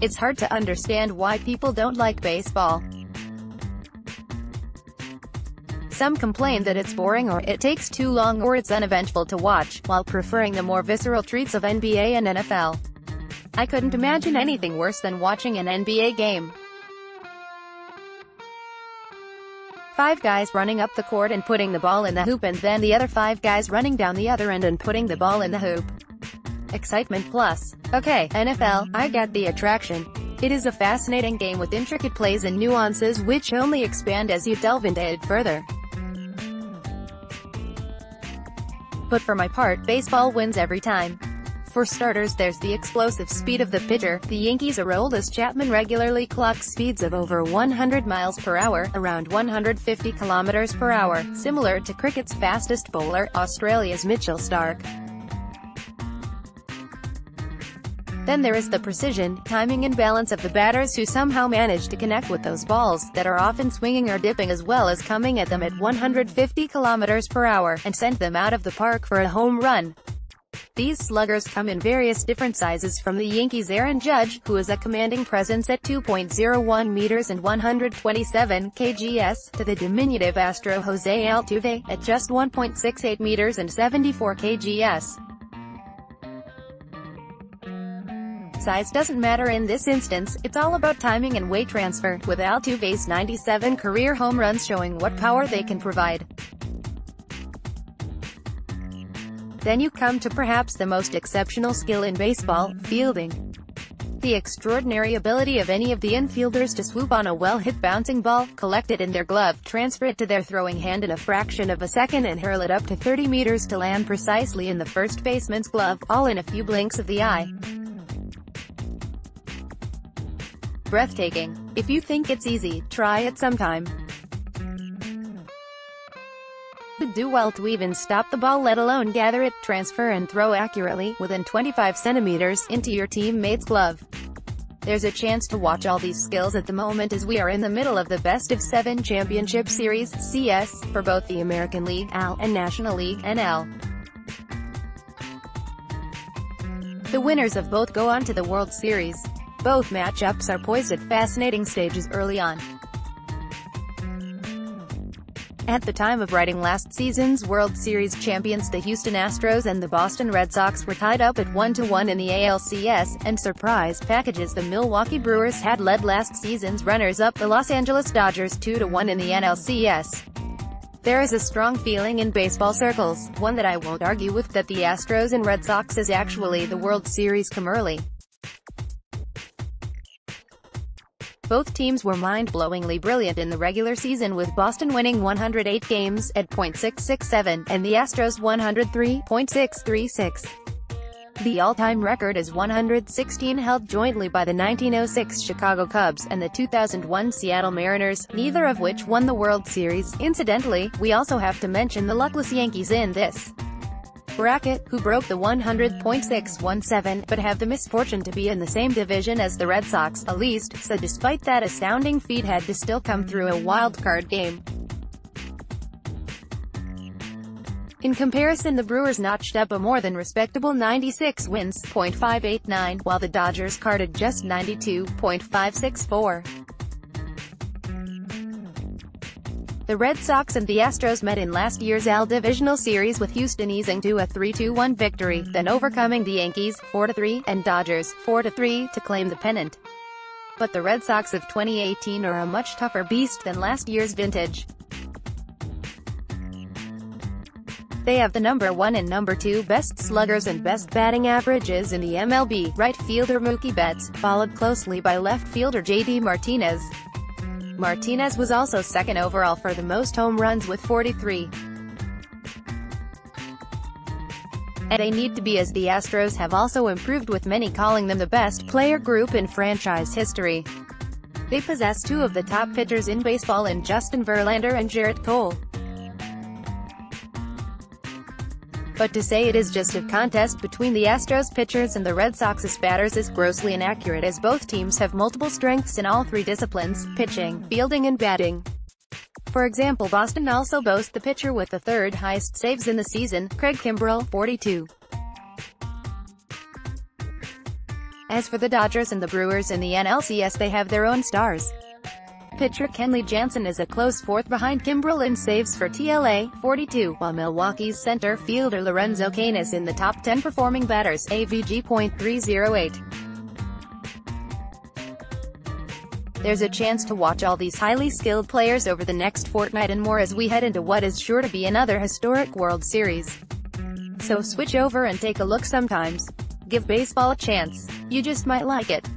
It's hard to understand why people don't like baseball. Some complain that it's boring or it takes too long or it's uneventful to watch, while preferring the more visceral treats of NBA and NFL. I couldn't imagine anything worse than watching an NBA game. 5 guys running up the court and putting the ball in the hoop, and then the other 5 guys running down the other end and putting the ball in the hoop. Excitement plus. Okay, NFL, I get the attraction. It is a fascinating game with intricate plays and nuances which only expand as you delve into it further. But for my part, baseball wins every time. For starters, there's the explosive speed of the pitcher. The Yankees' Aroldis Chapman regularly clocks speeds of over 100 miles per hour, around 150 kilometers per hour, similar to cricket's fastest bowler, Australia's Mitchell Starc. Then there is the precision, timing and balance of the batters who somehow manage to connect with those balls, that are often swinging or dipping as well as coming at them at 150 kilometers per hour, and send them out of the park for a home run. These sluggers come in various different sizes, from the Yankees' Aaron Judge, who is a commanding presence at 2.01 meters and 127 kgs, to the diminutive Astro Jose Altuve, at just 1.68 meters and 74 kgs. Size doesn't matter in this instance, it's all about timing and weight transfer, with Altuve's 97 career home runs showing what power they can provide. Then you come to perhaps the most exceptional skill in baseball, fielding. The extraordinary ability of any of the infielders to swoop on a well-hit bouncing ball, collect it in their glove, transfer it to their throwing hand in a fraction of a second and hurl it up to 30 meters to land precisely in the first baseman's glove, all in a few blinks of the eye. Breathtaking. If you think it's easy, try it sometime. Do well to even stop the ball, let alone gather it, transfer and throw accurately, within 25 centimeters, into your teammate's glove. There's a chance to watch all these skills at the moment as we are in the middle of the Best of 7 Championship Series, CS, for both the American League, AL, and National League, NL. The winners of both go on to the World Series. Both matchups are poised at fascinating stages early on. At the time of writing last season's World Series champions, the Houston Astros and the Boston Red Sox were tied up at 1-1 in the ALCS, and surprise packages, the Milwaukee Brewers had led last season's runners-up, the Los Angeles Dodgers, 2-1 in the NLCS. There is a strong feeling in baseball circles, one that I won't argue with, that the Astros and Red Sox is actually the World Series come early. Both teams were mind-blowingly brilliant in the regular season, with Boston winning 108 games, at .667, and the Astros 103.636. The all-time record is 116, held jointly by the 1906 Chicago Cubs and the 2001 Seattle Mariners, neither of which won the World Series. Incidentally, we also have to mention the luckless Yankees in this bracket, who broke the 100.617, but have the misfortune to be in the same division as the Red Sox, at least, so despite that astounding feat had to still come through a wild-card game. In comparison, the Brewers notched up a more than respectable 96 wins, .589, while the Dodgers carded just 92.564. The Red Sox and the Astros met in last year's AL Divisional Series, with Houston easing to a 3-1 victory, then overcoming the Yankees, 4-3, and Dodgers, 4-3, to claim the pennant. But the Red Sox of 2018 are a much tougher beast than last year's vintage. They have the number 1 and number 2 best sluggers and best batting averages in the MLB, right fielder Mookie Betts, followed closely by left fielder JD Martinez. Martinez was also second overall for the most home runs with 43. And they need to be, as the Astros have also improved, with many calling them the best player group in franchise history. They possess 2 of the top pitchers in baseball in Justin Verlander and Jarrett Cole. But to say it is just a contest between the Astros pitchers and the Red Sox's batters is grossly inaccurate, as both teams have multiple strengths in all 3 disciplines: pitching, fielding and batting. For example, Boston also boasts the pitcher with the 3rd highest saves in the season, Craig Kimbrell, 42. As for the Dodgers and the Brewers in the NLCS, they have their own stars. Pitcher Kenley Jansen is a close fourth behind Kimbrel in saves for TLA, 42, while Milwaukee's center fielder Lorenzo Cain is in the top 10 performing batters, AVG.308. There's a chance to watch all these highly skilled players over the next fortnight and more as we head into what is sure to be another historic World Series. So switch over and take a look sometimes. Give baseball a chance. You just might like it.